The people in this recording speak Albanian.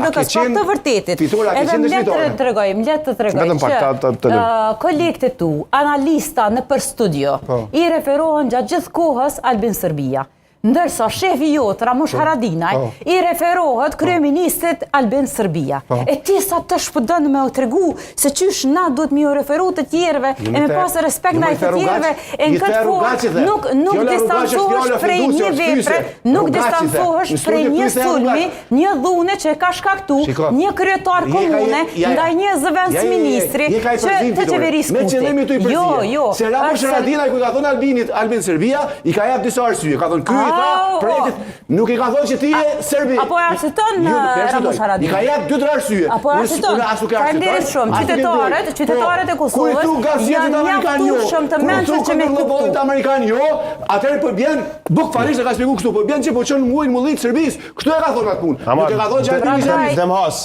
në kaspat të vërtetit. Edhe më letë të tregoj që kolegët tu, analista në për studio, i referohen gjatë gjithë kohës Albin Serbia. Ndërsa shefi jotë, Ramush Haradinaj, i referohet kryeministrit Albin Serbia. E ti sa të shpëdën me o tregu se qysh na duhet mi o referu të tjerve, e me pasë respekt na i të tjerve, e në këtë forë nuk distancohesh prej një vepre, nuk distancohesh prej një sulmi, një dhune që ka shkaktu, një kryetar komune, ndaj një zëvendës ministri, që të qeveris kuti. Jo. Se Ramush Haradinaj, ku ka thonë Albin Serbia, i ka jap disa arsye, ka thonë nuk i ka thonë që ti e Serbi. Apo e arsiton Ramush Haradinaj. I ka jep 2-3 arsye. Apo e arsiton. Faleminderit shumë. Qytetarët e Kosovës janë mjaftueshëm të mençur që me kuptu. Amerikan jo, atëherë po bjen bukfalisht e ka shpjeguar kështu, po bjen që po çon muin mullit Serbisë. Kështu e ka thonë atë punë. Nuk e ka thonë që Demos.